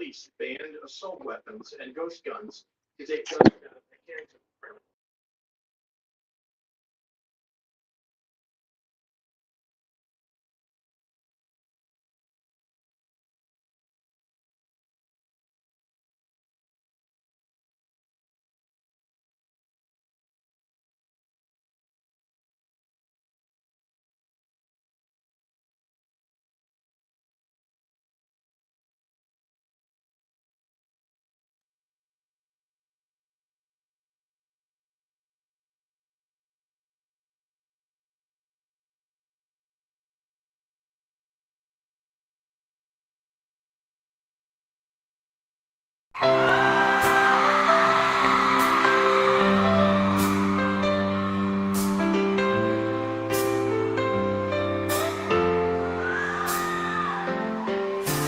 police banned assault weapons and ghost guns is a gun carrying.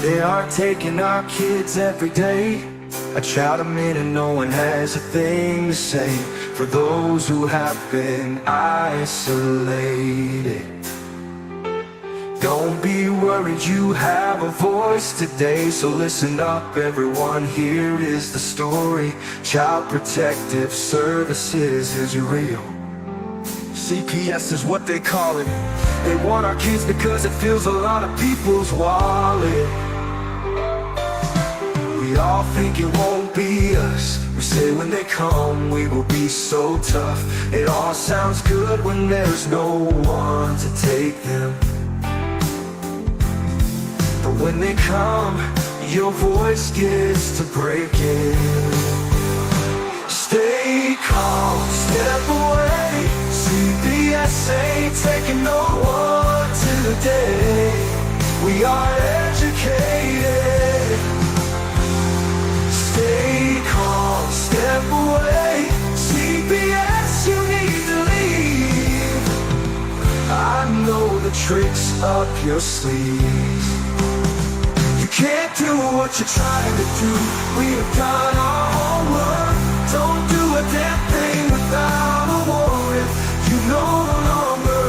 They are taking our kids every day. I shout them in and no one has a thing to say. For those who have been isolated, don't be worried, you have a voice today. So listen up everyone, here is the story. Child Protective Services is real. CPS is what they call it. They want our kids because it fills a lot of people's wallet. We all think it won't be us. We say when they come we will be so tough. It all sounds good when there's no one to take them. But when they come, your voice gets to breaking. Stay calm, step away. CPS ain't taking no one today. We are educated. Stay calm, step away. CPS, you need to leave. I know the tricks up your sleeve. You can't do what you're trying to do. We have done our homework. Don't do a damn thing without a warrant. You no longer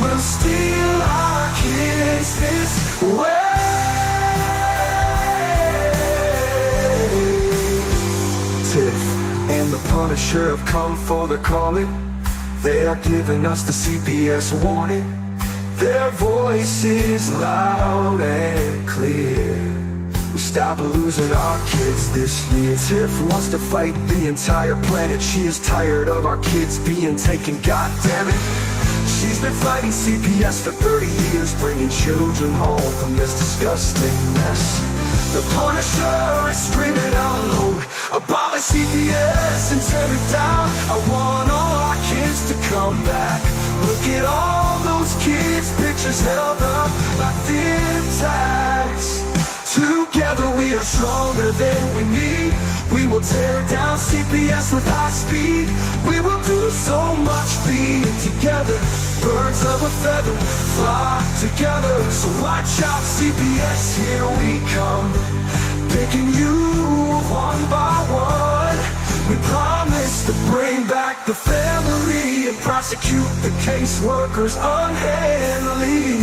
will steal our kids this way. Tiff and the Punisher have come for the calling. They are giving us the CPS warning. Their voice is loud and clear. We stop losing our kids this year. Tiff wants to fight the entire planet. She is tired of our kids being taken, goddammit. She's been fighting CPS for 30 years, bringing children home from this disgusting mess. The Punisher is screaming out loud, abolish CPS and tear it down. I want all our kids to come back. Look at all those kids' pictures held up like thin tags. Together we are stronger than we need. We will tear down CPS with high speed. We will do so much being together. Birds of a feather fly together. So watch out CPS, here we come. Picking you one by one. We promise to bring back the family and prosecute the caseworkers unhandily.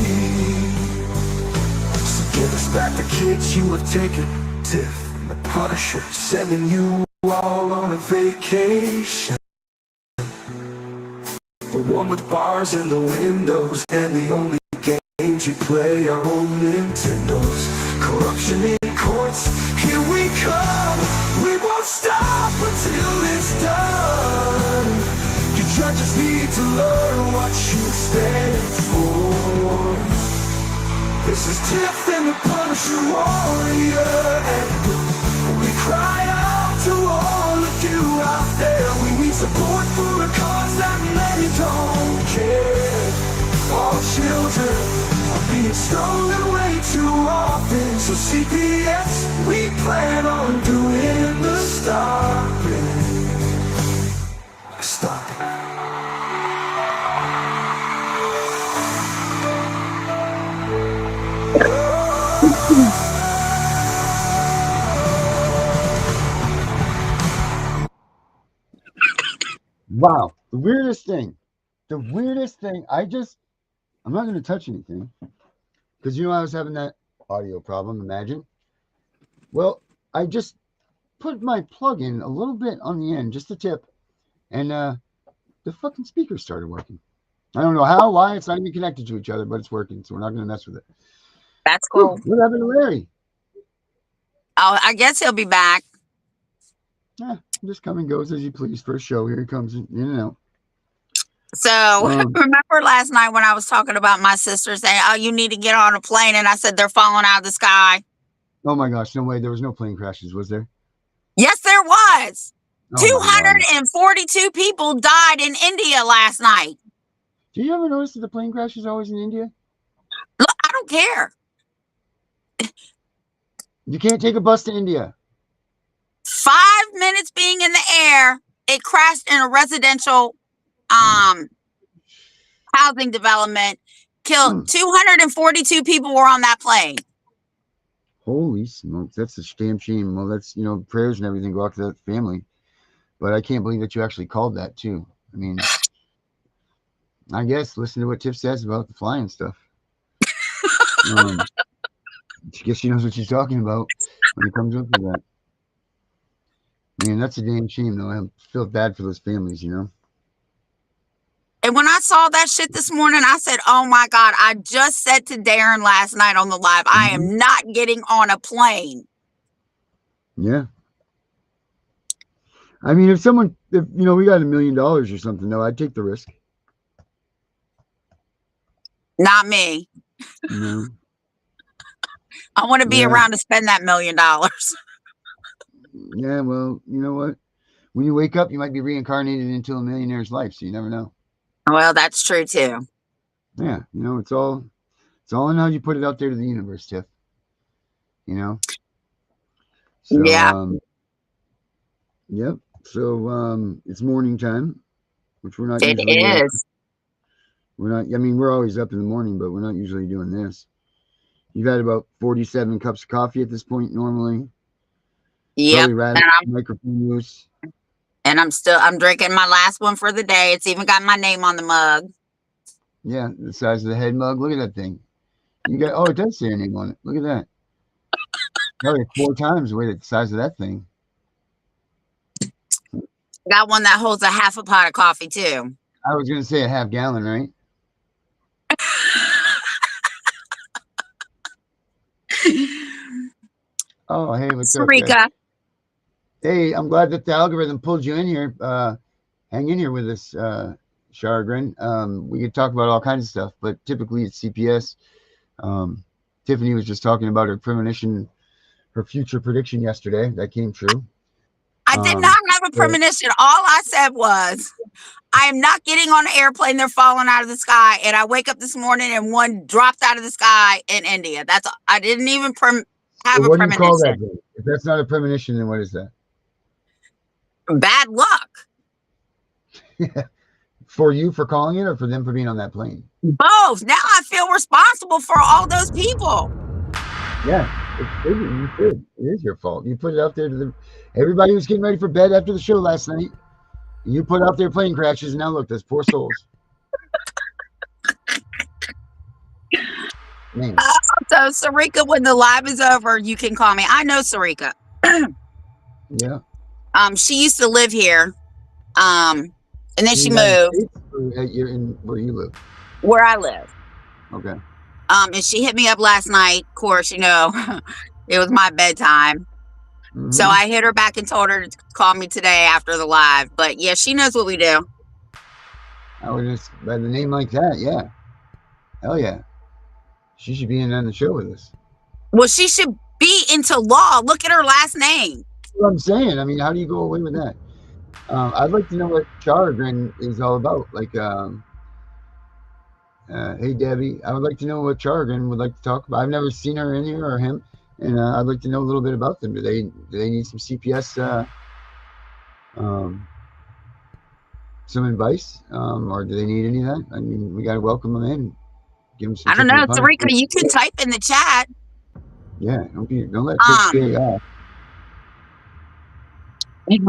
Give us back the kids you have taken. Tiff and the Punisher sending you all on a vacation. The one with bars in the windows, and the only games you play are on Nintendos. Corruption in courts, here we come. We won't stop until it's done. Your judges need to learn what you stand for. This is Tiff and the Punisher warrior, and we cry out to all of you out there. We need support for a cause that many don't care. All children are being stolen way too often. So CPS, we plan on doing the stopping. Stopping. Wow, the weirdest thing. I'm not going to touch anything because I was having that audio problem, imagine. Well, I just put my plug in a little bit on the end, just a tip, and the fucking speaker started working. I don't know how, why. It's not even connected to each other, but it's working, so we're not going to mess with it. That's cool. What happened to Larry? Oh, I guess he'll be back. Yeah, just come and goes as you please for a show. Here he comes, So remember last night when I was talking about my sister saying, "Oh, you need to get on a plane," and I said they're falling out of the sky. Oh my gosh, no way! There was no plane crashes, was there? Yes, there was. Oh my God. 242 people died in India last night. Do you ever notice that the plane crashes are always in India? Look, I don't care. You can't take a bus to India. 5 minutes being in the air, it crashed in a residential housing development, killed 242 people were on that plane. Holy smokes, that's a damn shame. Well, that's, prayers and everything go out to that family. But I can't believe that you actually called that too. I mean, I guess listen to what Tiff says about the flying stuff. I guess she knows what she's talking about when it comes up to that. Man, that's a damn shame, though. I feel bad for those families, And when I saw that shit this morning, I said, oh my God, I just said to Darren last night on the live, I am not getting on a plane. Yeah. I mean, if we got $1 million or something, though, I'd take the risk. Not me. No. I want to be around to spend that $1 million. Yeah, well, you know what? When you wake up, you might be reincarnated into a millionaire's life, so you never know. Well, that's true too. Yeah, it's all in how you put it out there to the universe, Tiff. So, yeah. Yep. So it's morning time, which we're not It usually. is. We're not. I mean, we're always up in the morning, but we're not usually doing this. You've had about 47 cups of coffee at this point normally. Yep. Microphone use. And I'm drinking my last one for the day. It's even got my name on the mug. Yeah, the size of the head mug. Look at that thing. It does say your name on it. Look at that. Probably 4 times the weight of the size of that thing. Got one that holds a half a pot of coffee too. I was going to say a half gallon, right? Oh, hey, what's up, guys? Hey, I'm glad that the algorithm pulled you in here. Hang in here with us, Shargren. We could talk about all kinds of stuff, but typically it's CPS. Tiffany was just talking about her premonition, her future prediction yesterday. That came true. I did not have a premonition. All I said was, I am not getting on an airplane. They're falling out of the sky. And I wake up this morning and one dropped out of the sky in India. That's all. I didn't even have a premonition. What do you call that then? If that's not a premonition, then what is that? Bad luck. For you for calling it, or for them for being on that plane? Both. Now I feel responsible for all those people. Yeah, it is your fault. You put it out there to everybody who's getting ready for bed after the show last night. You put out their plane crashes, and now look, those poor souls. Man. So Sarika, when the live is over, you can call me. I know Sarika. Yeah. She used to live here. And then she moved. Where you live? Where I live. Okay. And she hit me up last night. Of course, it was my bedtime. Mm-hmm. So I hit her back and told her to call me today after the live. But yeah, she knows what we do. I would just, by the name like that, yeah. Hell yeah. She should be in on the show with us. Well, she should be into law. Look at her last name. That's what I'm saying. I mean, how do you go away with that? I'd like to know what Chargren is all about. Like, hey, Debbie, I would like to know what Chargren would like to talk about. I've never seen her in here or him, and I'd like to know a little bit about them. Do they need some CPS, some advice, or do they need any of that? I mean, we got to welcome them in. Give them some. I don't know, Sarika. You can type in the chat. Yeah, don't let Tiff stay off.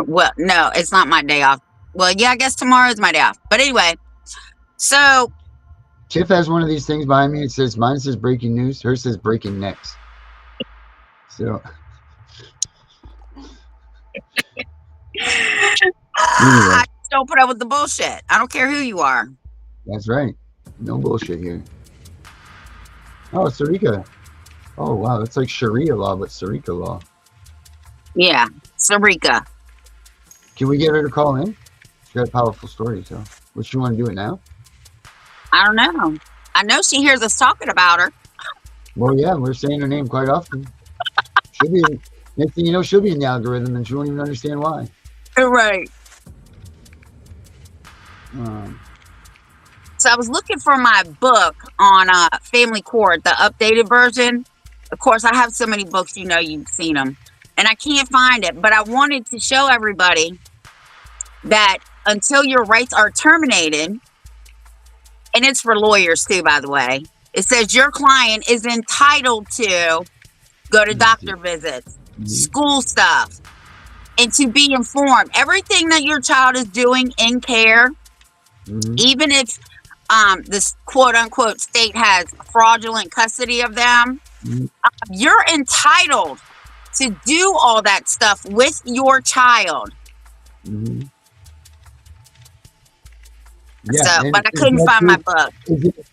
Well, no, it's not my day off. Well, yeah, I guess tomorrow is my day off. But anyway, so Tiff has one of these things behind me. It says, mine says breaking news. Hers says breaking next. So Anyway, I just don't put up with the bullshit. I don't care who you are. that's right. No bullshit here. Oh, Sarika. Oh, wow. That's like Sharia law, but Sarika law. Yeah, Sarika. Can we get her to call in? She's got a powerful story, so. Would you want to do it now? I don't know. I know she hears us talking about her. Well, yeah, we're saying her name quite often. She'll be, next thing you know, she'll be in the algorithm and she won't even understand why. Right. So I was looking for my book on family court, the updated version. Of course, I have so many books, you know, you've seen them. And I can't find it. But I wanted to show everybody that until your rights are terminated, and it's for lawyers too, by the way, it says your client is entitled to go to doctor visits, school stuff, and to be informed. Everything that your child is doing in care, even if this quote unquote state has fraudulent custody of them, you're entitled to do all that stuff with your child. Yeah, so, but I couldn't find my book.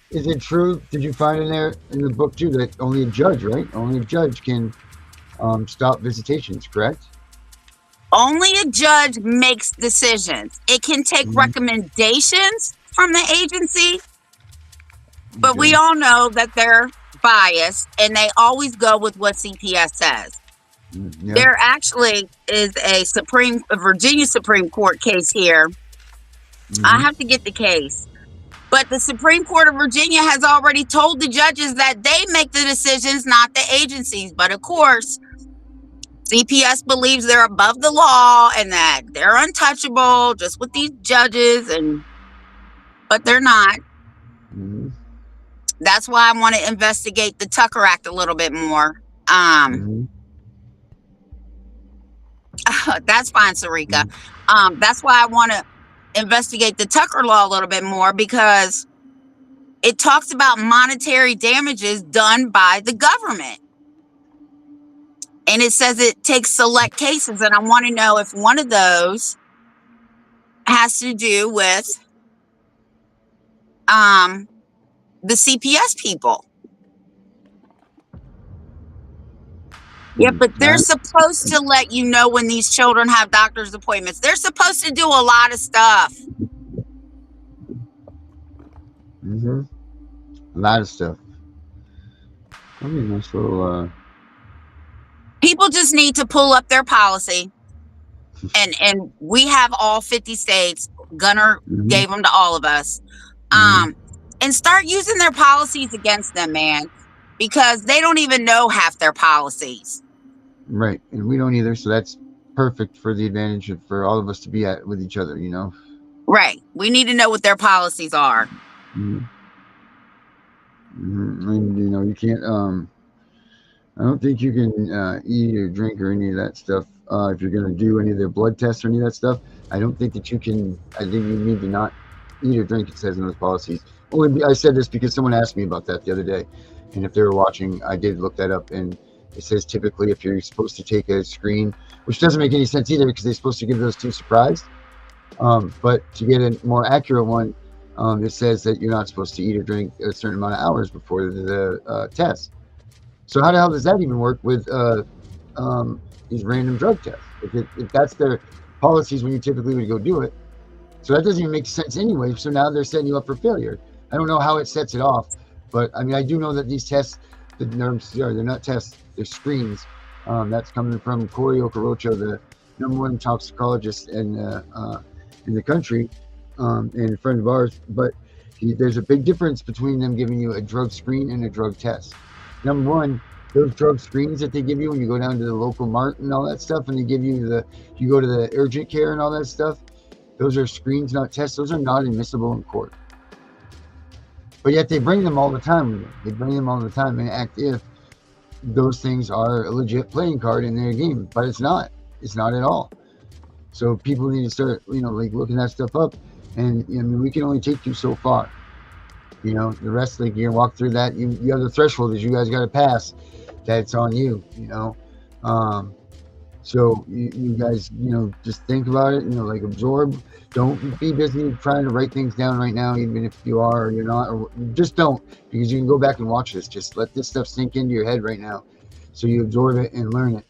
Is it true? Did you find in there in the book too that only a judge, right? Only a judge can stop visitations, correct? Only a judge makes decisions. It can take recommendations from the agency, but we all know that they're biased and they always go with what CPS says. Yeah. There actually is a Virginia Supreme Court case here. I have to get the case. But the Supreme Court of Virginia has already told the judges that they make the decisions, not the agencies. But of course, CPS believes they're above the law and that they're untouchable just with these judges, but they're not. That's why I want to investigate the Tucker Act a little bit more. That's fine, Sarika. That's why I want to investigate the Tucker law a little bit more, because it talks about monetary damages done by the government. And it says it takes select cases. And I want to know if one of those has to do with the CPS people. Yeah, but they're supposed to let you know when these children have doctor's appointments. They're supposed to do a lot of stuff. A lot of stuff. I mean, nice little. People just need to pull up their policy, and we have all 50 states. Gunner gave them to all of us, and start using their policies against them, man, because they don't even know half their policies. Right, and we don't either, so that's perfect for the advantage for all of us to be with each other, you know. Right, we need to know what their policies are. And you know, you can't. I don't think you can eat or drink or any of that stuff if you're going to do any of their blood tests or any of that stuff. I don't think that you can. I think you need to not eat or drink. It says in those policies. Only I said this because someone asked me about that the other day, and if they were watching, I did look that up, and it says typically if you're supposed to take a screen, which doesn't make any sense either because they're supposed to give those two surprised. But to get a more accurate one, it says that you're not supposed to eat or drink a certain amount of hours before the test. So how the hell does that even work with these random drug tests? If that's their policies when you typically would go do it. So that doesn't even make sense anyway. So now they're setting you up for failure. I don't know how it sets it off, but I mean, I do know that these tests, they're not tests, they're screens. That's coming from Corey Okorocha, the #1 toxicologist in the country, and a friend of ours. But there's a big difference between them giving you a drug screen and a drug test. #1, those drug screens that they give you when you go down to the local mart and all that stuff, and they give you you go to the urgent care and all that stuff, those are screens, not tests. Those are not admissible in court. But yet they bring them all the time. They bring them all the time and act if those things are a legit playing card in their game, but it's not. It's not at all. So people need to start, like looking that stuff up. And I mean, we can only take you so far. The rest, like you walk through that, you have the threshold that you guys got to pass. That's on you. So you guys, just think about it, like absorb. Don't be busy trying to write things down right now, even if you are or you're not, or just don't, because you can go back and watch this. Just let this stuff sink into your head right now, so you absorb it and learn it.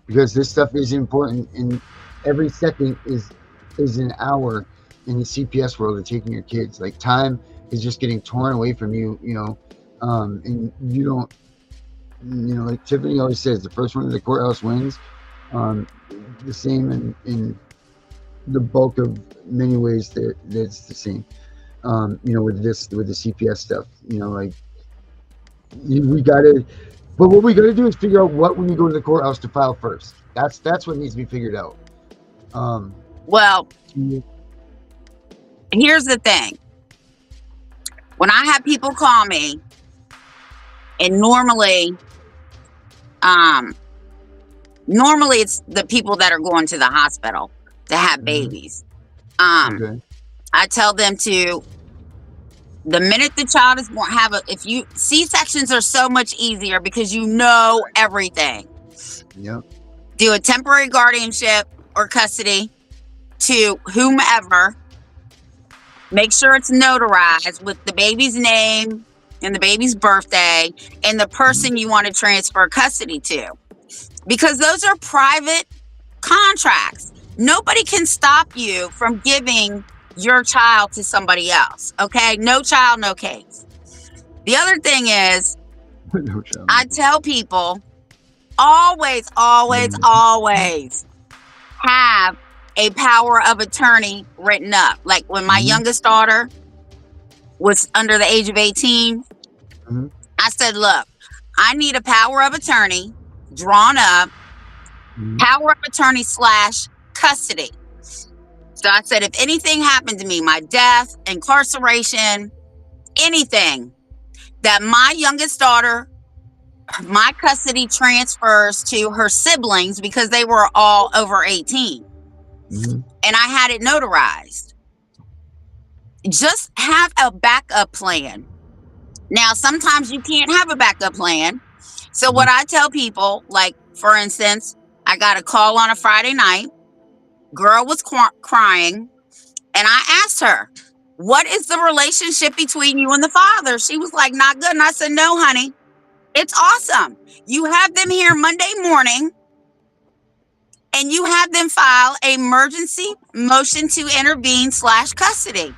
Because this stuff is important, and every second is an hour in the CPS world of taking your kids. Like time is just getting torn away from you, and you don't. Like Tiffany always says, the first one to the courthouse wins. The same in the bulk of many ways that's the same. With the CPS stuff, we gotta. But what we gotta do is figure out what when you go to the courthouse to file first. That's what needs to be figured out. Well, here's the thing. When I have people call me, and normally it's the people that are going to the hospital to have babies. Okay. I tell them to, the minute the child is born, C-sections are so much easier because you know everything. Yep. Do a temporary guardianship or custody to whomever. Make sure it's notarized with the baby's name and the baby's birthday and the person you want to transfer custody to. Because those are private contracts. Nobody can stop you from giving your child to somebody else. Okay? No child, no case. The other thing is, No child. I tell people, always have a power of attorney written up. Like when my youngest daughter was under the age of 18, I said, look, I need a power of attorney drawn up, power of attorney / custody. So I said, if anything happened to me, my death, incarceration, anything, that my youngest daughter, my custody transfers to her siblings because they were all over 18. And I had it notarized. Just have a backup plan. Now, sometimes you can't have a backup plan. So what I tell people, like, for instance, I got a call on a Friday night. Girl was crying. And I asked her, what is the relationship between you and the father? She was like, not good. And I said, no, honey, it's awesome. You have them here Monday morning and you have them file an emergency motion to intervene / custody.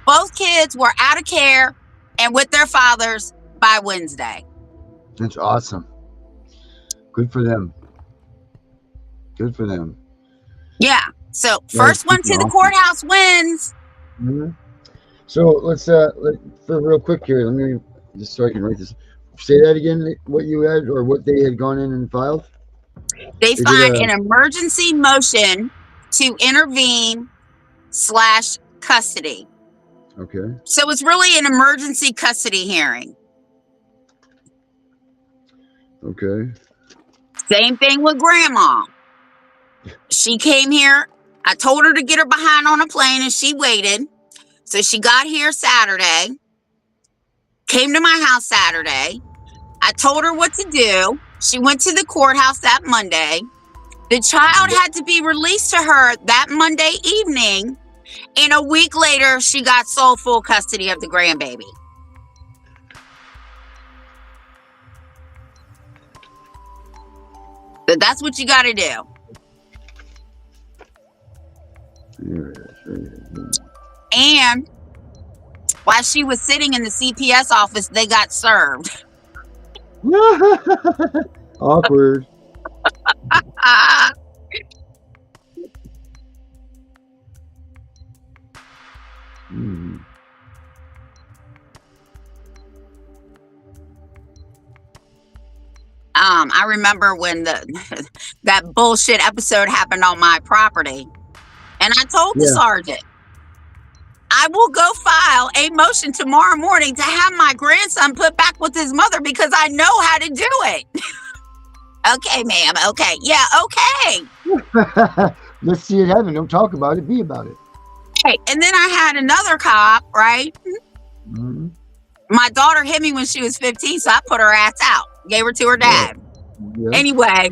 Both kids were out of care and with their fathers by Wednesday. That's awesome. Good for them. Good for them. Yeah. So first one to the courthouse wins. So let's for real quick here, let me just so I can write this. Say that again, what you had or what they had gone in and filed? They filed an emergency motion to intervene / custody. Okay. So it's really an emergency custody hearing. Okay. Same thing with grandma. She came here. I told her to get her behind on a plane and she waited. So she got here Saturday, came to my house Saturday. I told her what to do. She went to the courthouse that Monday. The child had to be released to her that Monday evening. And a week later, she got sole full custody of the grandbaby. So that's what you got to do. And while she was sitting in the CPS office, they got served. Awkward. I remember when that bullshit episode happened on my property. And I told the sergeant, I will go file a motion tomorrow morning to have my grandson put back with his mother because I know how to do it. Okay, ma'am. Okay. Yeah, okay. Let's see it happen. Don't talk about it. Be about it. Okay. And then I had another cop, right? My daughter hit me when she was 15, so I put her ass out. Gave her to her dad. Anyway,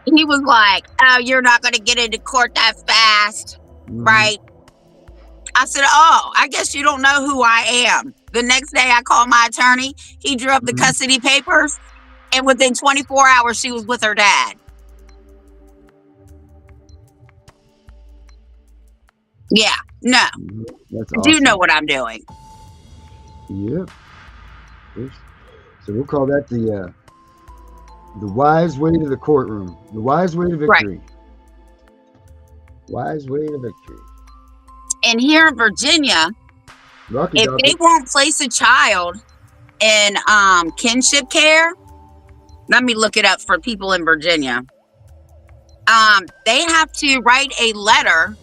He was like, "Oh, you're not going to get into court that fast, right?" I said, "Oh, I guess you don't know who I am." The next day, I called my attorney. He drew up the custody papers, and within 24 hours, she was with her dad. Yeah, no, That's I awesome. do know what I'm doing. Yep. So we'll call that the wise way to the courtroom, the wise way to victory. Wise way to victory. And here in Virginia, Rocky if Docky. they won't place a child in kinship care, let me look it up for people in Virginia. They have to write a letter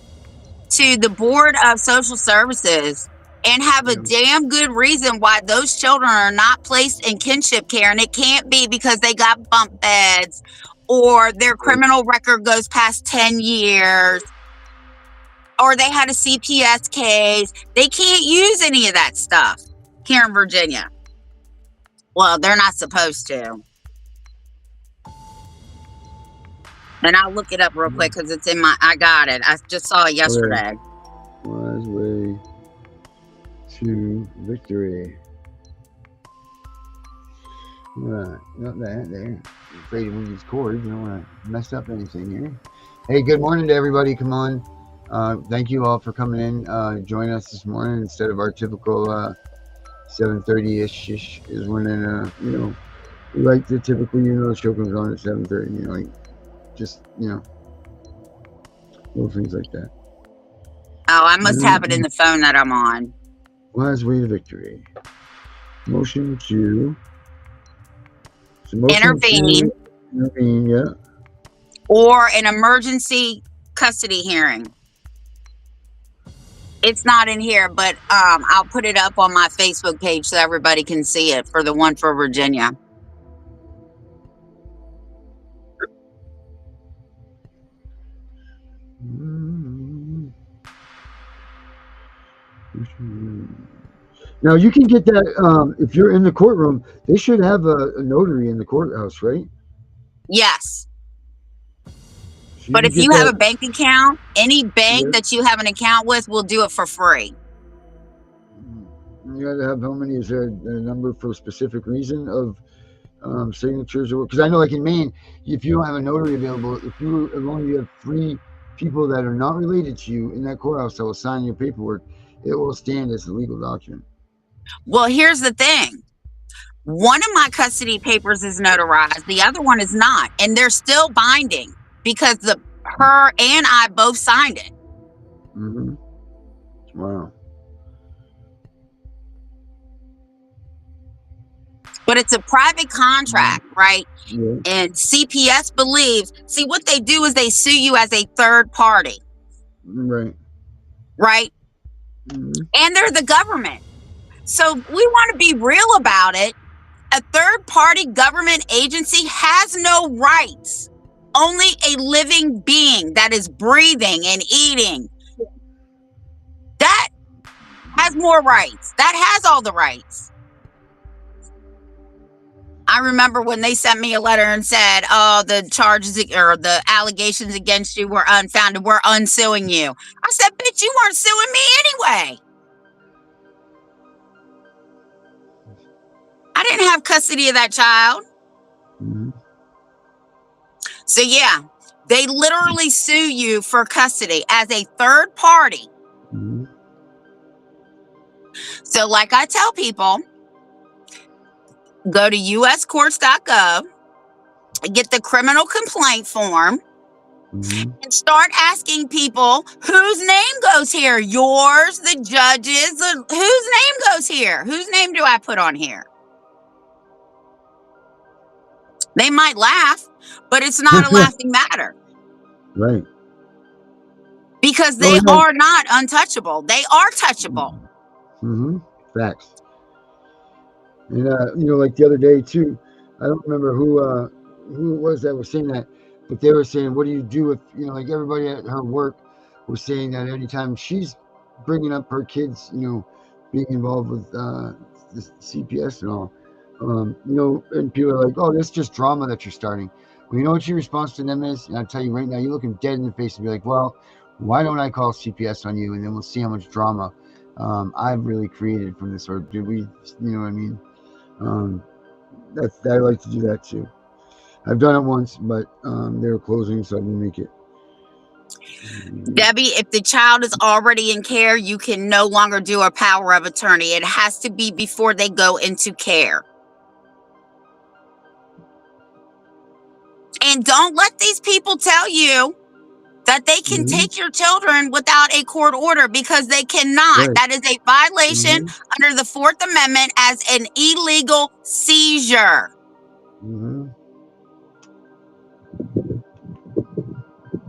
to the Board of Social Services and have a damn good reason why those children are not placed in kinship care. And it can't be because they got bump beds or their criminal record goes past 10 years or they had a CPS case. They can't use any of that stuff here in Virginia. Well, they're not supposed to. And I'll look it up real quick because it's in I got it. I just saw it yesterday. Wise way to victory. Right, not that there. I'm afraid to move these cords. You don't want to mess up anything here. Hey, good morning to everybody. Come on. Thank you all for coming in. Join us this morning instead of our typical 7:30-ish is when we like to typically, the show comes on at 7:30. Like just little things like that. Oh, I must have it in the phone that I'm on. Wise way to victory. Motion to intervene. Yeah. Or an emergency custody hearing. It's not in here, but I'll put it up on my Facebook page so everybody can see it for the one for Virginia. Now you can get that if you're in the courtroom. They should have a notary in the courthouse, right? Yes. So but if you have a bank account, any bank that you have an account with will do it for free. You got to have how many? Is there a number for a specific reason of signatures? Or because I know, like in Maine, if you don't have a notary available, if you only have 3 people that are not related to you in that courthouse that will sign your paperwork, it will stand as a legal document. Well, here's the thing. One of my custody papers is notarized. The other one is not. And they're still binding because her and I both signed it. Mm-hmm. Wow. But it's a private contract, right? Yeah. And CPS believes, see, what they do is they sue you as a third party. Right. Right? Mm-hmm. And they're the government. So we want to be real about it. A third party government agency has no rights. Only a living being that is breathing and eating. That has more rights. That has all the rights. I remember when they sent me a letter and said, oh, the charges or the allegations against you were unfounded. We're unsuing you. I said, bitch, you weren't suing me anyway. I didn't have custody of that child. Mm-hmm. So yeah, they literally sue you for custody as a third party. Mm-hmm. So like I tell people, go to uscourts.gov, get the criminal complaint form, Mm-hmm. and start asking people whose name goes here. Yours, the judges, whose name goes here? Whose name do I put on here? They might laugh, but it's not a laughing matter. Right. Because they are not untouchable. They are touchable. Mm-hmm. Facts. And like the other day too, I don't remember who it was that was saying that, but they were saying, what do you do if like everybody at her work was saying that anytime she's bringing up her kids, being involved with the CPS and all, and people are like, oh, that's just drama that you're starting. Well, you know what your response to them is? And I'll tell you right now, you look them dead in the face and be like, well, why don't I call CPS on you? And then we'll see how much drama I've really created from this. Or do we, you know what I mean? I like to do that too. I've done it once, but they were closing, so I didn't make it. Debbie, if the child is already in care, you can no longer do a power of attorney. It has to be before they go into care. And don't let these people tell you that they can take your children without a court order, because they cannot. Right. That is a violation under the Fourth Amendment as an illegal seizure.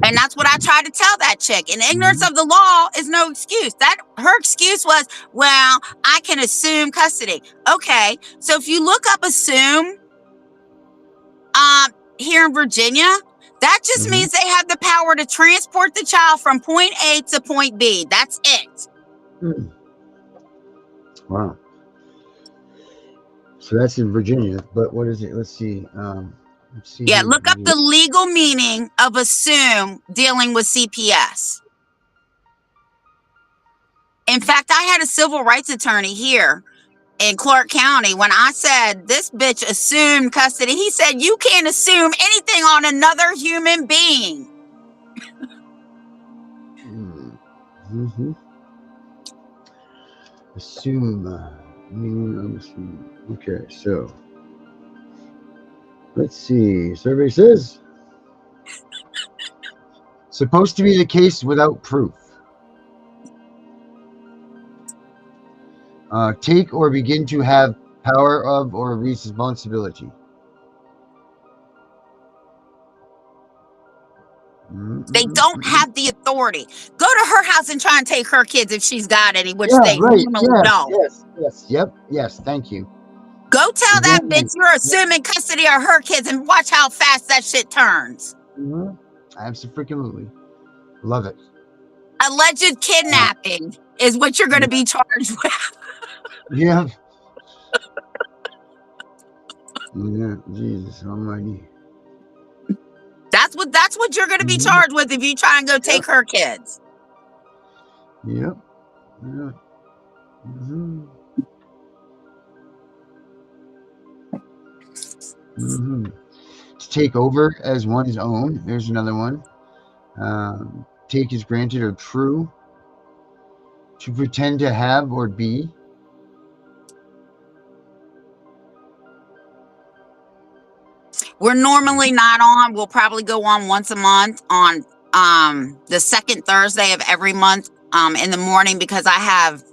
And that's what I tried to tell that chick. And ignorance of the law is no excuse. That her excuse was, well, I can assume custody. Okay, so if you look up assume here in Virginia, that just means they have the power to transport the child from point A to point B. That's it. Wow. So that's in Virginia, but what is it? Let's see. Let's see. Yeah, look up the legal meaning of assume dealing with CPS. In fact, I had a civil rights attorney here in Clark County. When I said this bitch assumed custody, he said, you can't assume anything on another human being. Assume. Okay, so let's see. Survey says supposed to be the case without proof. Take or begin to have power of or responsibility. They don't have the authority. Go to her house and try and take her kids if she's got any, which they normally don't. Yes, thank you. Go tell that bitch you're assuming custody of her kids and watch how fast that shit turns. Absolutely. Love it. Alleged kidnapping is what you're going to be charged with. Yeah. Yeah, Jesus almighty. That's what you're going to be charged with if you try and go take her kids. Yep. Yeah. To take over as one's own. There's another one. Take is granted or true. To pretend to have or be. We're normally not on. We'll probably go on once a month on the second Thursday of every month in the morning, because I have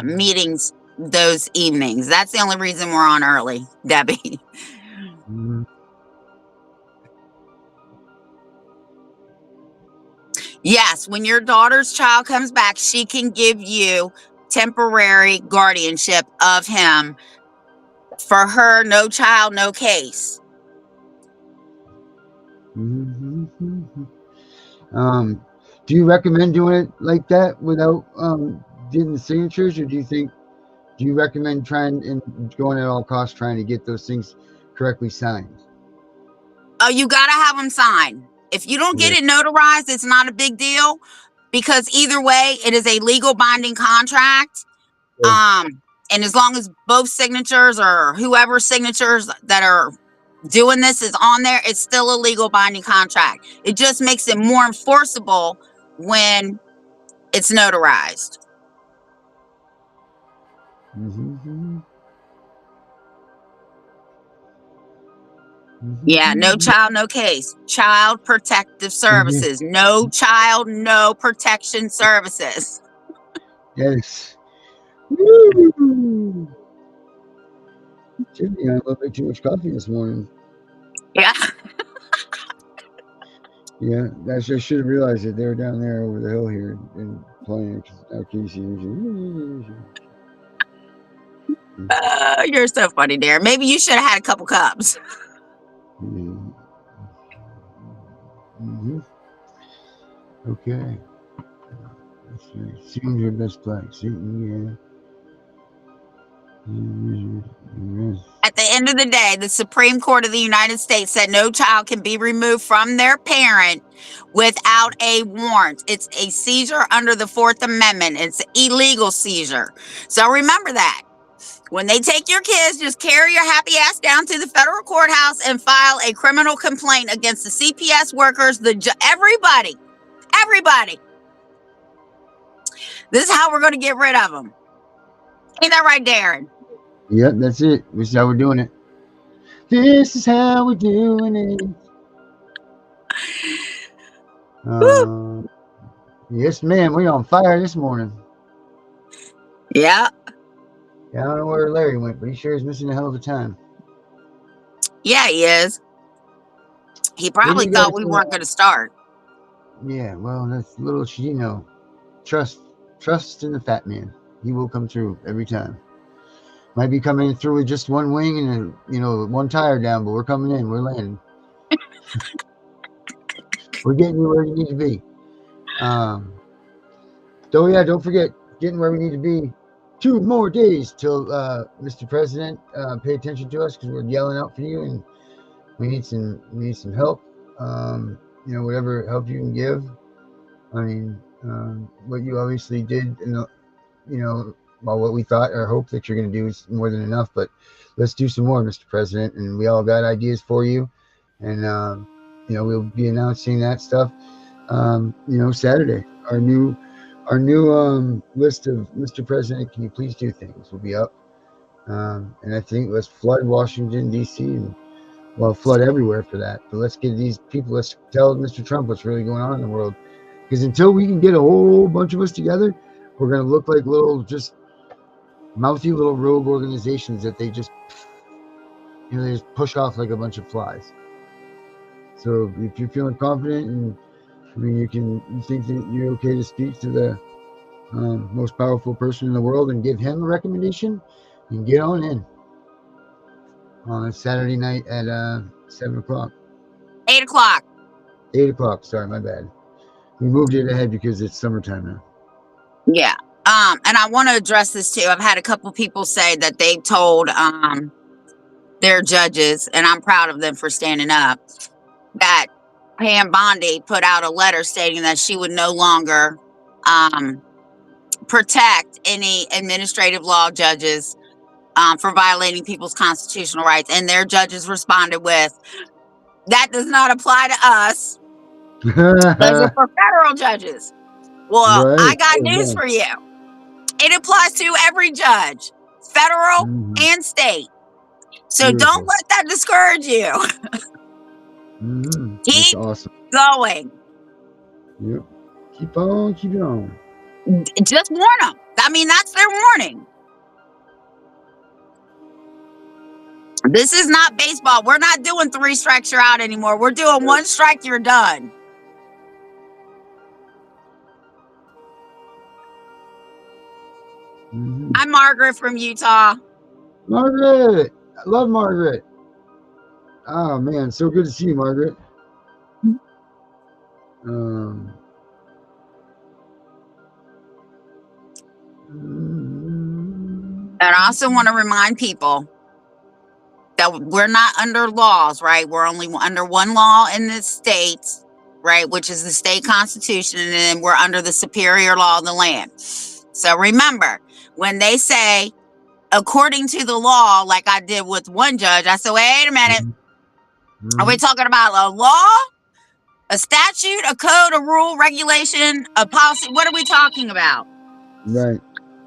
meetings those evenings. That's the only reason we're on early, Debbie. Yes, when your daughter's child comes back, she can give you temporary guardianship of him. For her, no child, no case. Do you recommend doing it like that without getting the signatures, or do you recommend trying and going at all costs trying to get those things correctly signed? Oh, you got to have them signed. If you don't get it notarized, it's not a big deal, because either way, it is a legal binding contract. And as long as both signatures or whoever's signatures that are doing this is on there, it's still a legal binding contract. It just makes it more enforceable when it's notarized. Yeah, no child, no case. Child Protective Services. No child, no protection services. Yes. Woo! Jimmy, I love too much coffee this morning. Yeah. Yeah, I should have realized it. They were down there over the hill here and playing. You're so funny, there. Maybe you should have had a couple cups. Okay. Seems your best play. Yeah. At the end of the day, the Supreme Court of the United States said no child can be removed from their parent without a warrant. It's a seizure under the Fourth Amendment. It's an illegal seizure. So remember that. When they take your kids, just carry your happy ass down to the federal courthouse and file a criminal complaint against the CPS workers, everybody. Everybody. This is how we're going to get rid of them. Ain't that right, Darren? Yep, that's it. This is how we're doing it. This is how we're doing it. Yes, ma'am. We're on fire this morning. Yeah. Yeah, I don't know where Larry went, but he sure is missing a hell of a time. Yeah, he is. He probably thought we weren't going to start. Yeah, well, that's little, trust in the fat man. He will come through every time. Might be coming through with just one wing and one tire down, but we're coming in. We're landing. We're getting you where you need to be. Don't forget, getting where we need to be. 2 more days till Mr. President pay attention to us because we're yelling out for you and we need some help. Whatever help you can give. I mean, what you obviously did, what we thought or hope that you're going to do is more than enough. But let's do some more, Mr. President. And we all got ideas for you. And we'll be announcing that stuff. Saturday. Our new list of Mr. President, can you please do things will be up. And I think let's flood Washington, D.C. and flood everywhere for that. But let's get these people, let's tell Mr. Trump what's really going on in the world. Because until we can get a whole bunch of us together, we're going to look like little, just mouthy little rogue organizations that they just push off like a bunch of flies. So if you're feeling confident and you think that you're okay to speak to the most powerful person in the world and give him a recommendation, you can get on in on Saturday night at 7 o'clock. 8 o'clock. 8 o'clock. Sorry, my bad. We moved it ahead because it's summertime now. Yeah. And I want to address this too. I've had a couple people say that they told their judges, and I'm proud of them for standing up, that Pam Bondi put out a letter stating that she would no longer protect any administrative law judges for violating people's constitutional rights. And their judges responded with, that does not apply to us. Those are for federal judges. Well, right. I got news for you. It applies to every judge, federal and state. So don't let that discourage you. Keep going. Yep. Keep on. Just warn them. I mean, that's their warning. This is not baseball. We're not doing 3 strikes, you're out anymore. We're doing 1 strike, you're done. I'm Margaret from Utah. Margaret. I love Margaret. Oh, man. So good to see you, Margaret. And I also want to remind people that we're not under laws, right? We're only under one law in the states, right? Which is the state constitution. And then we're under the superior law of the land. So remember, when they say, according to the law, like I did with one judge, I said, wait a minute. Are we talking about a law, a statute, a code, a rule, regulation, a policy? What are we talking about? Right.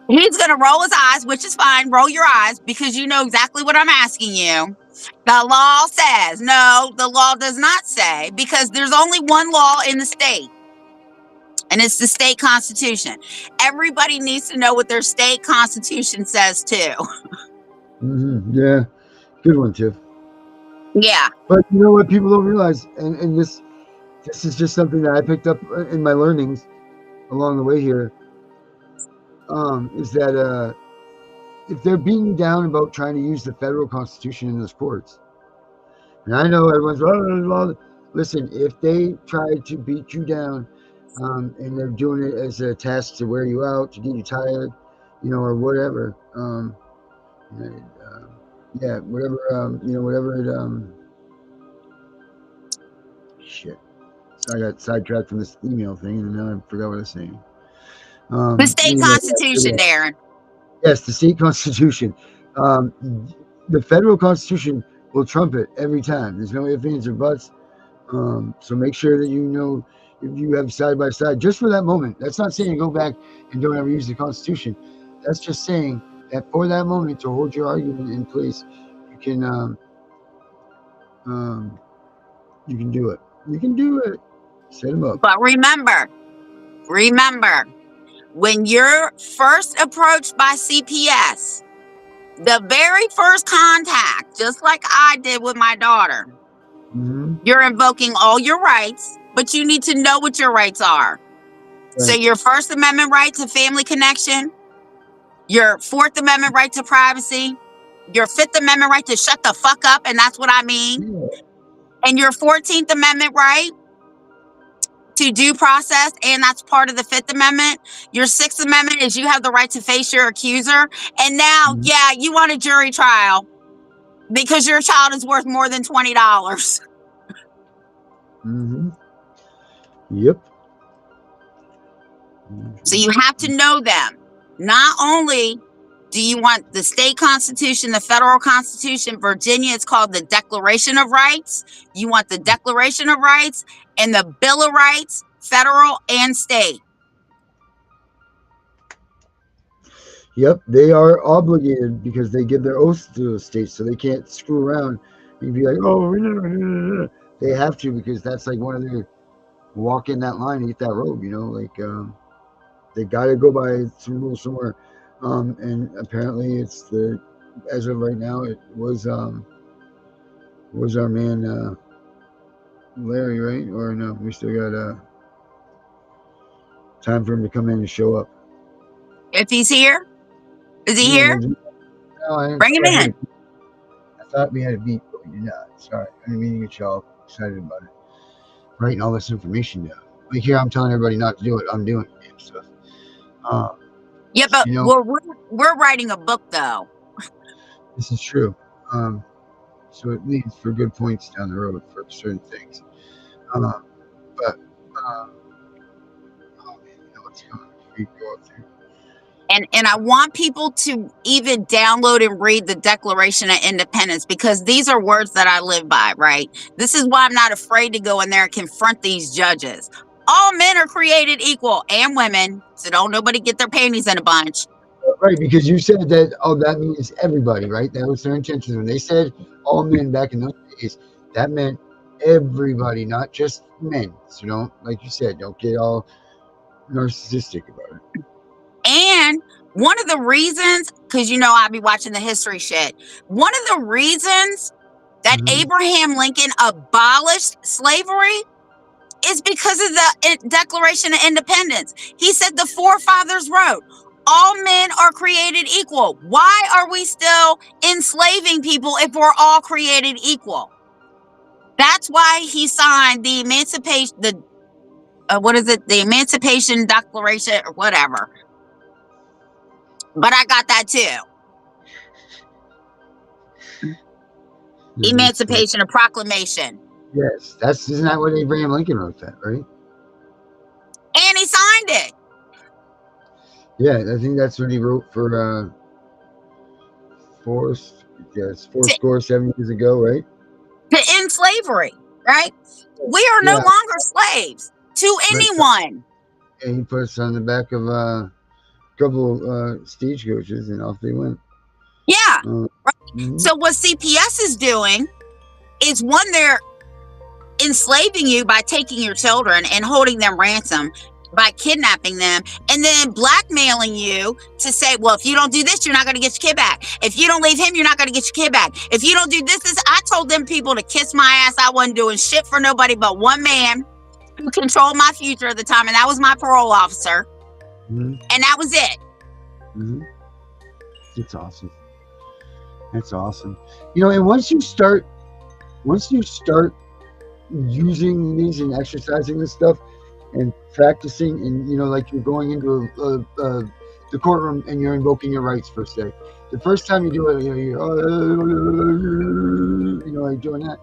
He's going to roll his eyes, which is fine. Roll your eyes because you know exactly what I'm asking you. The law says. No, the law does not say, because there's only one law in the state. And it's the state constitution. Everybody needs to know what their state constitution says too. Yeah. Good one, Tiff. Yeah. But you know what people don't realize, and this is just something that I picked up in my learnings along the way here, is that if they're beating you down about trying to use the federal constitution in the courts, and I know everyone's, listen, if they try to beat you down, and they're doing it as a task to wear you out, to get you tired, or whatever, And, yeah, whatever. Whatever it. Shit. So I got sidetracked from this email thing, and now I forgot what I was saying. The state Anyway, constitution, Darren. yes, the state constitution. Um, the federal constitution will trump it every time. There's no ifs, ands, or buts. So make sure that you know if you have side by side just for that moment. That's not saying go back and don't ever use the Constitution. That's just saying that for that moment to hold your argument in place, you can do it. You can do it. Set them up. But remember, when you're first approached by CPS, the very first contact, just like I did with my daughter, you're invoking all your rights, but you need to know what your rights are. Right. So your First Amendment right to family connection, your Fourth Amendment right to privacy, your Fifth Amendment right to shut the fuck up, and that's what I mean, and your 14th Amendment right to due process, and that's part of the Fifth Amendment. Your Sixth Amendment is you have the right to face your accuser. And now, yeah, you want a jury trial because your child is worth more than $20. Yep. So you have to know them. Not only do you want the state constitution, the federal constitution, Virginia, it's called the Declaration of Rights. You want the Declaration of Rights and the Bill of Rights, federal and state. Yep, they are obligated because they give their oaths to the state, so they can't screw around and be like, oh, they have to, because that's like one of their walk in that line, eat that robe, they got to go by some rules somewhere. And apparently it's as of right now, it was our man, Larry, right? Or no, we still got time for him to come in and show up. If he's here? Is he here? No, bring him in. I thought we had a beat, but we did not. Sorry. I didn't mean to get y'all excited about it. Writing all this information down. Like here, I'm telling everybody not to do it. I'm doing it and stuff. Yeah, but we're writing a book, though. This is true. So it leads for good points down the road for certain things. Oh man, what's coming? We go up there. And I want people to even download and read the Declaration of Independence, because these are words that I live by, right? This is why I'm not afraid to go in there and confront these judges. All men are created equal, and women, so don't nobody get their panties in a bunch. Right, because you said that, that means everybody, right? That was their intention. When they said all men back in those days, that meant everybody, not just men. So like you said, don't get all narcissistic about it. And one of the reasons, because I'll be watching the history shit, one of the reasons that Abraham Lincoln abolished slavery is because of the Declaration of Independence. He said the forefathers wrote, all men are created equal. Why are we still enslaving people if we're all created equal? That's why he signed the Emancipation, the Emancipation Declaration or whatever. But I got that too. Emancipation, a proclamation. Yes, isn't that what Abraham Lincoln wrote that, right? And he signed it. Yeah, I think that's what he wrote for four score 7 years ago, right? To end slavery, right? We are no longer slaves to anyone. And he put us on the back of a couple stagecoaches, and off they went. Yeah. So what CPS is doing is, one, they're enslaving you by taking your children and holding them ransom, by kidnapping them, and then blackmailing you to say, well, if you don't do this, you're not going to get your kid back. If you don't leave him, you're not going to get your kid back. If you don't do this, I told them people to kiss my ass. I wasn't doing shit for nobody but one man who controlled my future at the time, and that was my parole officer. And that was it. It's awesome. That's awesome. And once you start using these and exercising this stuff and practicing, and like you're going into the courtroom and you're invoking your rights per se. The first time you do it, you're like doing that.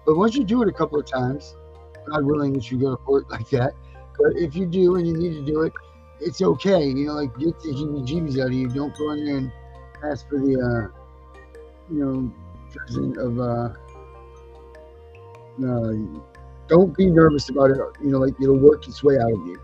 But once you do it a couple of times, God willing that you go to court like that. But if you do and you need to do it, it's okay. Like get the heebie-jeebies out of you. Don't go in there and ask for the, president of, don't be nervous about it. Like it'll work its way out of you.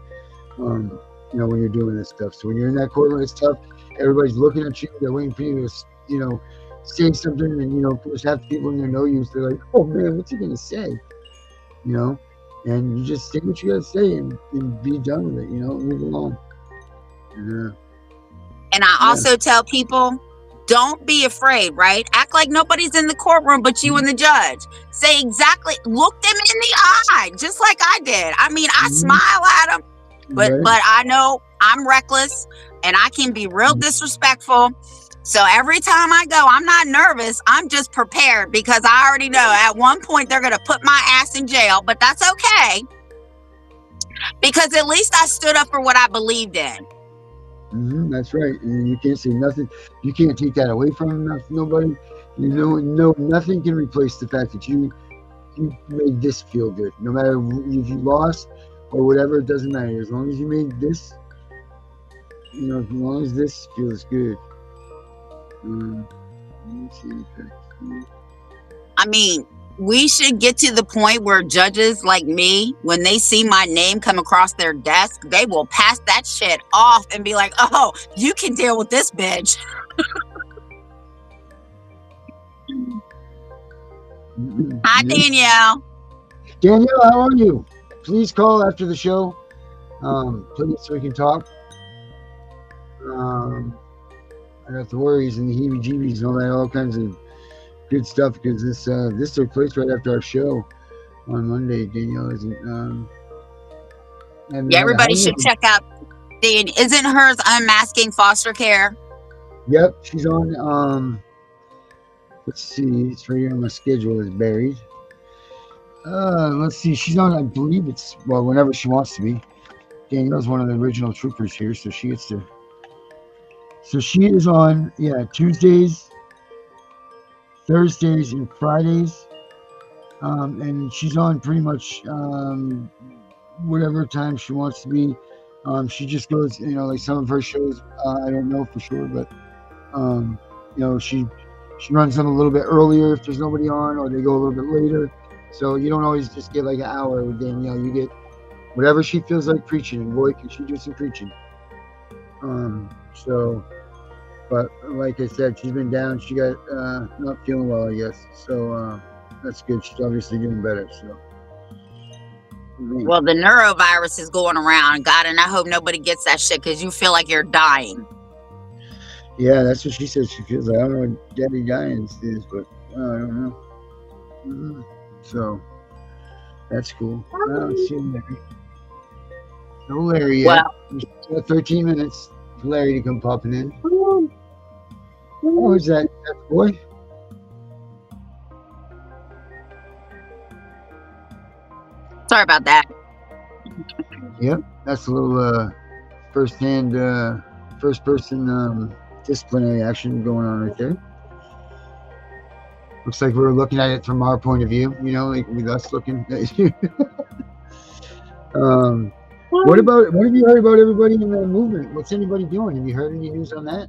When you're doing this stuff. So when you're in that courtroom, it's tough. Everybody's looking at you. They're waiting for you to, say something. And, of course, half the people in there know you. So they're like, oh, man, what's he going to say? And you just say what you got to say and be done with it, move along. And I also tell people, don't be afraid, right? Act like nobody's in the courtroom but you and the judge. Say exactly, look them in the eye, just like I did. I mean, I smile at them, but I know I'm reckless and I can be real disrespectful. So every time I go, I'm not nervous. I'm just prepared because I already know at one point they're going to put my ass in jail, but that's okay. Because at least I stood up for what I believed in. That's right. And you can't say nothing. You can't take that away from nobody. Nothing can replace the fact that you made this feel good. No matter if you lost or whatever, it doesn't matter. As long as you made this, as long as this feels good. I mean, we should get to the point where judges like me, when they see my name come across their desk, they will pass that shit off and be like, oh, you can deal with this bitch. Hi, Danielle. Danielle, how are you? Please call after the show. Please, so we can talk. I got the worries and the heebie-jeebies and all kinds of good stuff because this took place right after our show on Monday. Danielle isn't. Everybody should check out. Isn't hers Unmasking Foster Care? Yep, she's on. Let's see, it's right here on my schedule. It's buried. Let's see, she's on. I believe it's whenever she wants to be. Danielle's one of the original troopers here, so she gets to. So she is on, Tuesdays, Thursdays, and Fridays. And she's on pretty much whatever time she wants to be. She just goes, like some of her shows, I don't know for sure, but, she runs them a little bit earlier if there's nobody on, or they go a little bit later. So you don't always just get like an hour with Danielle. You get whatever she feels like preaching, and boy, can she do some preaching. But like I said, she's been down. She got not feeling well, I guess. So that's good. She's obviously doing better. So. Well, the neurovirus is going around, God, and I hope nobody gets that shit because you feel like you're dying. Yeah, that's what she said. She feels like, I don't know what Daddy dying is, but I don't know. So that's cool. I don't see Larry. No Larry yet. Well, we got 13 minutes for Larry to come popping in. Oh, is that boy? Sorry about that. Yep, that's a little first person disciplinary action going on right there. Looks like we're looking at it from our point of view, like with us looking at you. What have you heard about everybody in the movement? What's anybody doing? Have you heard any news on that?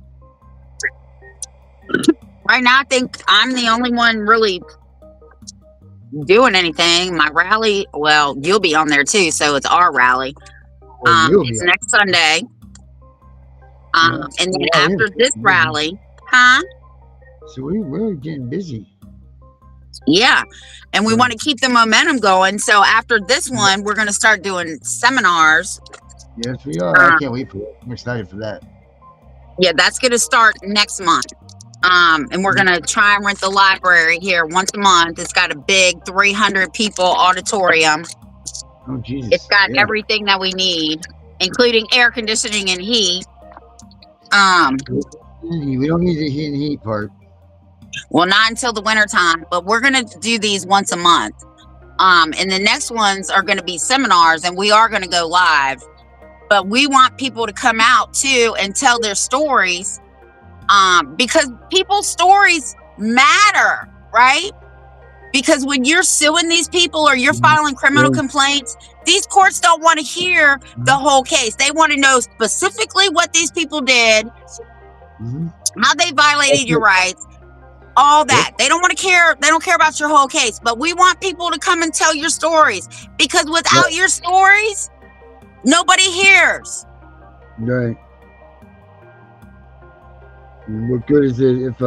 Right now, I think I'm the only one really doing anything. My rally, well, you'll be on there too, so it's our rally. It's next Sunday. And then after this rally, So we're getting busy. Yeah, and we want to keep the momentum going. So after this one, we're going to start doing seminars. Yes, we are. I can't wait for it. I'm excited for that. Yeah, that's going to start next month. And we're going to try and rent the library here once a month. It's got a big 300 people auditorium. Oh, Jesus. It's got everything that we need, including air conditioning and heat. We don't need the heat part. Well, not until the winter time, but we're going to do these once a month. And the next ones are going to be seminars, and we are going to go live. but we want people to come out too and tell their stories, because people's stories matter, right? Because when you're suing these people or you're filing criminal complaints, these courts don't want to hear the whole case. They want to know specifically what these people did, how they violated your rights, all that. They don't want to care. They don't care about your whole case, but we want people to come and tell your stories, because without your stories, nobody hears. Right. And what good is it if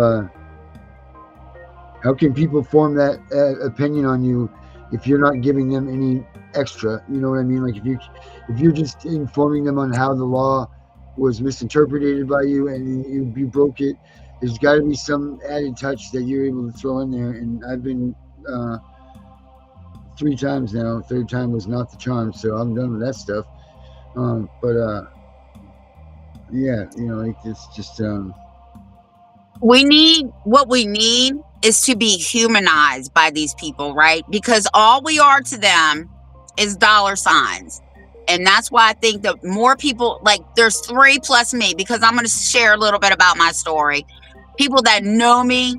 how can people form that opinion on you if you're not giving them any extra? You know what I mean? Like if you're just informing them on how the law was misinterpreted by you and you broke it, there's got to be some added touch that you're able to throw in there. And I've been 3 times now. 3rd time was not the charm, so I'm done with that stuff. Yeah, you know, like it's just we need is to be humanized by these people, right? Because all we are to them is dollar signs. And that's why I think that more people, like there's 3 plus me, because I'm going to share a little bit about my story. People that know me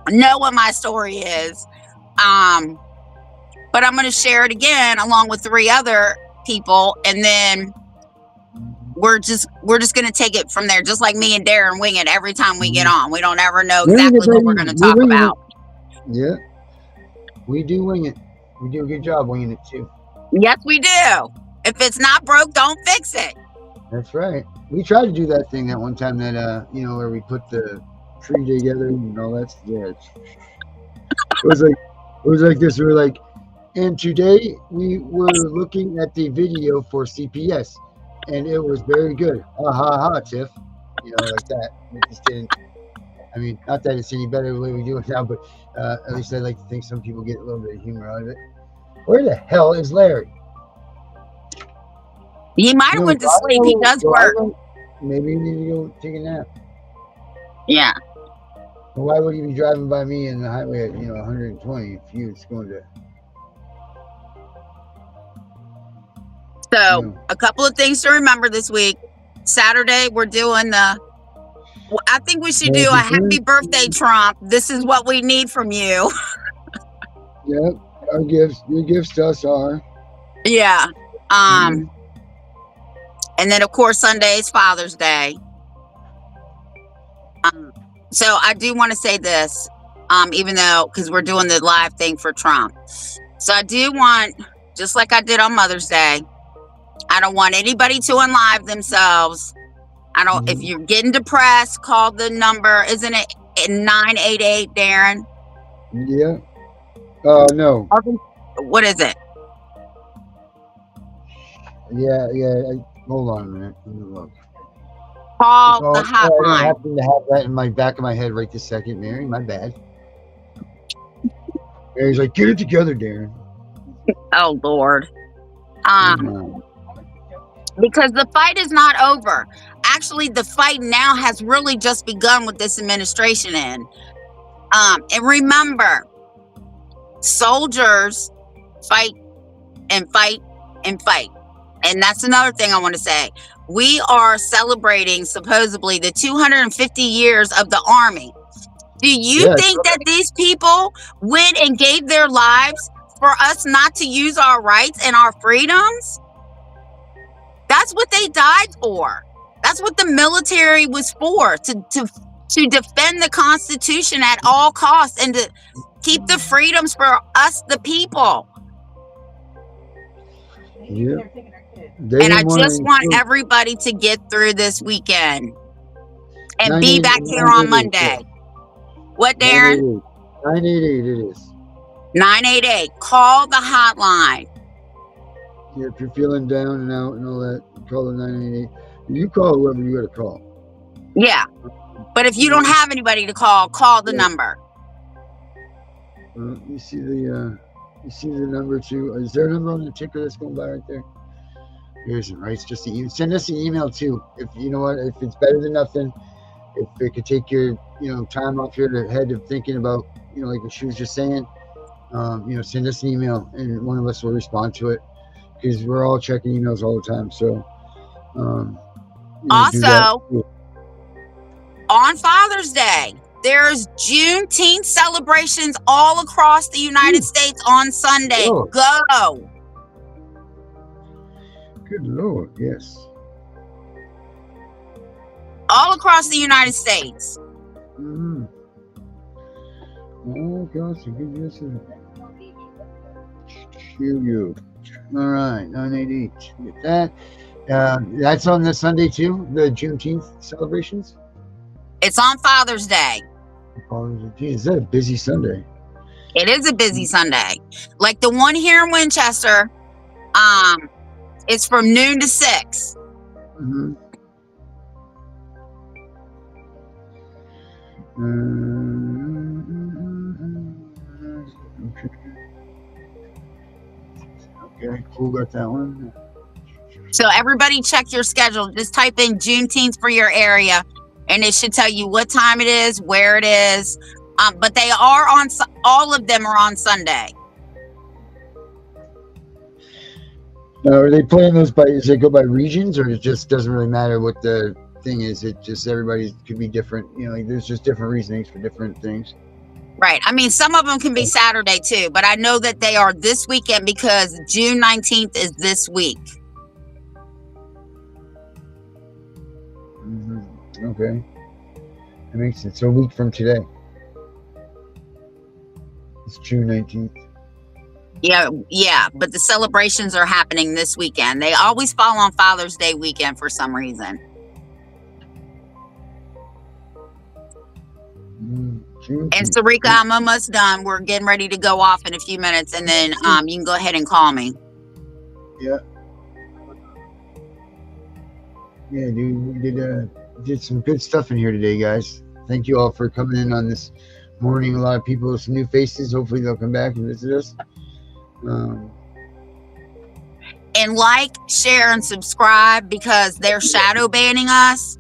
know what my story is. But I'm going to share it again along with 3 other people, and then we're just going to take it from there, just like me and Darren wing it every time we get on. We don't ever know exactly what we're going to talk about. Yeah, we do wing it. We do a good job winging it too. Yes, we do. If it's not broke, don't fix it. That's right. We tried to do that thing that one time that you know, where we put the tree together and all that. Yeah, it was like this. We were like, and today we were looking at the video for CPS, and it was very good. Ha ha ha, Tiff. You know, like that. It just didn't. I mean, not that it's any better the way we do it now, but at least I like to think some people get a little bit of humor out of it. Where the hell is Larry? He might have went to sleep. He does work. Maybe you need to go take a nap. Yeah. Well, why would he be driving by me in the highway at 120 if he was going to? So a couple of things to remember this week. Saturday, we're doing I think we should do a happy birthday, Trump. This is what we need from you. Yep. Our gifts, your gifts to us are. Yeah. And then of course Sunday is Father's Day. So I do want to say this, even though, because we're doing the live thing for Trump. So I do want, just like I did on Mother's Day, I don't want anybody to unlive themselves. I don't, if you're getting depressed, call the number. Isn't it 988, Darren? Yeah. No. What is it? Yeah. Hold on a minute. Let me look. Call the hotline. I happen to have that in my back of my head right this second, Mary. My bad. Mary's like, get it together, Darren. Oh, Lord. Because the fight is not over. Actually, the fight now has really just begun with this administration in. And remember, soldiers fight and fight and fight. And that's another thing I want to say. We are celebrating supposedly the 250 years of the Army. Do you think that these people went and gave their lives for us not to use our rights and our freedoms? That's what they died for. That's what the military was for, to defend the Constitution at all costs and to keep the freedoms for us, the people. Yeah. And I just want everybody to get through this weekend and be back here on Monday. What, Darren? 988 it is. 988. Call the hotline. Yeah, if you're feeling down and out and all that, call the 988. You call whoever you got to call. Yeah. But if you don't have anybody to call the number. You see the number too. Is there a number on the ticker that's going by right there? There isn't, right? It's just send us an email too. If you know what, if it's better than nothing, if it could take your time off your head of thinking about like what she was just saying, send us an email and one of us will respond to it because we're all checking emails all the time. So Do that. Also, on Father's Day, there's Juneteenth celebrations all across the United States on Sunday. Oh. Go. Good Lord, yes. All across the United States. Mm-hmm. Oh gosh, good news. You. All right, 988. Get that. That's on this Sunday too. The Juneteenth celebrations. It's on Father's Day. Geez, is that a busy Sunday? It is a busy Sunday. Like the one here in Winchester, it's from noon to 6. Mm-hmm. Okay, cool. Got that one. So everybody check your schedule. Just type in Juneteenth for your area, and it should tell you what time it is, where it is. But they are on, all of them are on Sunday. Are they playing those by, does it go by regions, or it just doesn't really matter what the thing is? It just, everybody could be different. You know, like there's just different reasonings for different things. Right. I mean, some of them can be Saturday too, but I know that they are this weekend because June 19th is this week. Mm-hmm. Okay. That makes sense. So a week from today. It's June 19th. Yeah, but the celebrations are happening this weekend. They always fall on Father's Day weekend for some reason. And Sarika, I'm almost done. We're getting ready to go off in a few minutes, and then you can go ahead and call me. Yeah. Yeah, dude, we did some good stuff in here today, guys. Thank you all for coming in on this morning. A lot of people with some new faces. Hopefully they'll come back and visit us. And like, share, and subscribe, because they're shadow banning us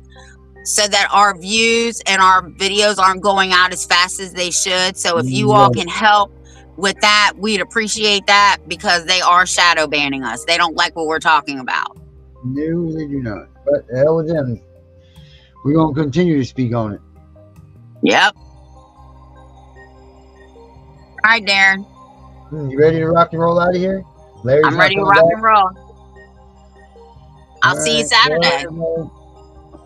so that our views and our videos aren't going out as fast as they should. So if you all can help with that, we'd appreciate that, because they are shadow banning us. They don't like what we're talking about. No, they do not. But the hell with them. We're going to continue to speak on it. Yep. All right, Darren. You ready to rock and roll out of here? Larry's I'm ready to rock and roll. I'll see you Saturday.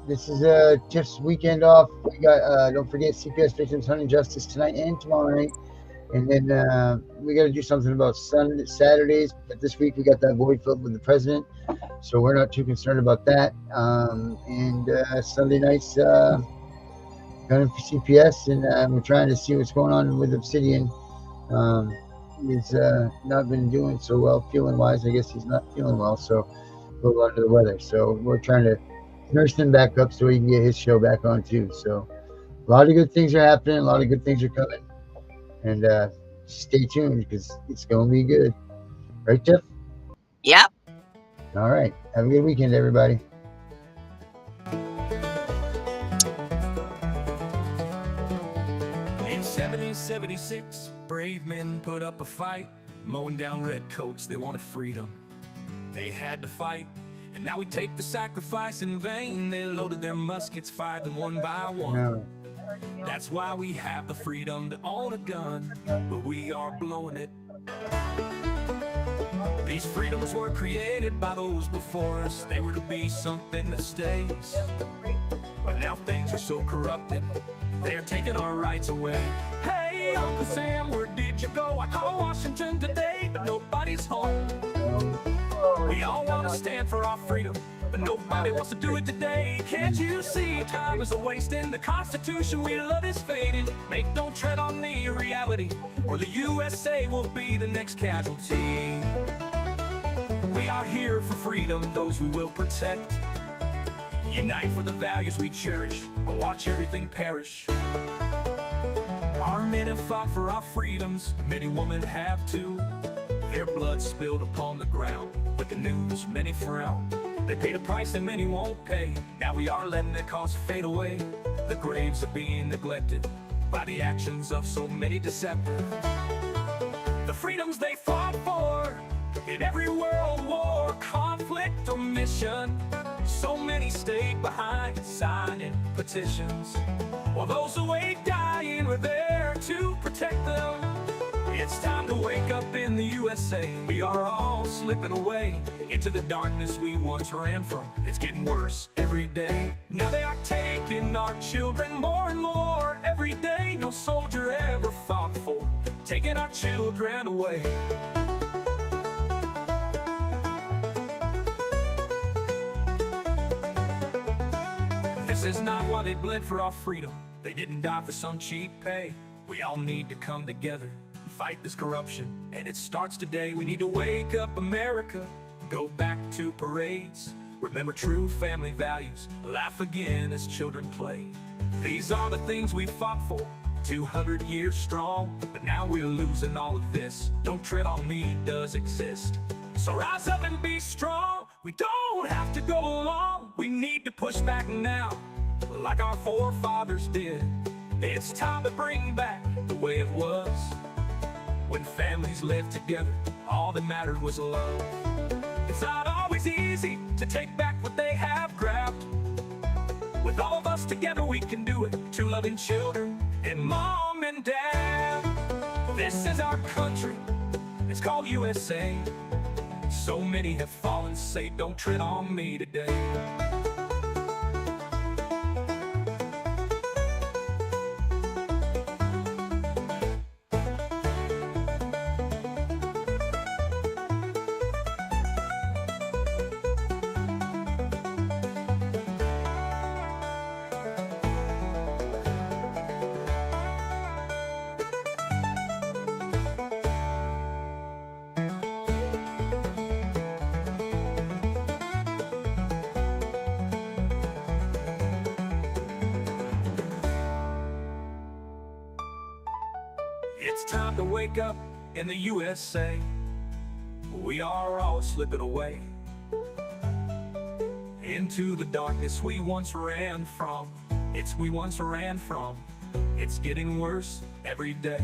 This is Tiff's weekend off. We got don't forget CPS Victims Hunting Justice tonight and tomorrow night. And then we got to do something about Saturdays. But this week we got that void filled with the president, so we're not too concerned about that. And Sunday nights going for CPS, and we're trying to see what's going on with Obsidian. He's not been doing so well feeling wise. I guess he's not feeling well, so a little under the weather. So we're trying to nurse him back up so he can get his show back on too. So a lot of good things are happening. A lot of good things are coming. And stay tuned, because it's going to be good. Right, Tiff? Yep. All right. Have a good weekend, everybody. In 1776, brave men put up a fight, mowing down redcoats. They wanted freedom. They had to fight, and now we take the sacrifice in vain. They loaded their muskets, fired them one by one. No. That's why we have the freedom to own a gun, but we are blowing it. These freedoms were created by those before us. They were to be something that stays. But now things are so corrupted, they're taking our rights away. Hey, Uncle Sam, where did you go? I called Washington today, but nobody's home. We all want to stand for our freedom, but nobody wants to do it today. Can't you see time is a waste, and the Constitution we love is fading? Make no tread on the reality, or the USA will be the next casualty. We are here for freedom, those we will protect. Unite for the values we cherish, or watch everything perish. Our men have fought for our freedoms, many women have too. Their blood spilled upon the ground, with the news many frown. They paid a price that many won't pay. Now we are letting the cause fade away. The graves are being neglected by the actions of so many deceptive. The freedoms they fought for in every world war, conflict or mission, So many stayed behind, signing petitions, while those awake dying were there to protect them. It's time to wake up in the USA. We are all slipping away into the darkness we once ran from. It's getting worse every day. Now they are taking our children more and more every day. No soldier ever fought for taking our children away. This is not why they bled for our freedom. They didn't die for some cheap pay. We all need to come together, fight this corruption, and it starts today. We need to wake up America, go back to parades, remember true family values, laugh again as children play. These are the things we fought for, 200 years strong, but now we're losing all of this. Don't tread on me does exist. So rise up and be strong. We don't have to go along. We need to push back now, like our forefathers did. It's time to bring back the way it was, when families lived together, all that mattered was love. It's not always easy to take back what they have grabbed. With all of us together we can do it, two loving children and mom and dad. This is our country, it's called USA. So many have fallen, say don't tread on me today. It's time to wake up in the USA. We are all slipping away into the darkness we once ran from. It's getting worse every day.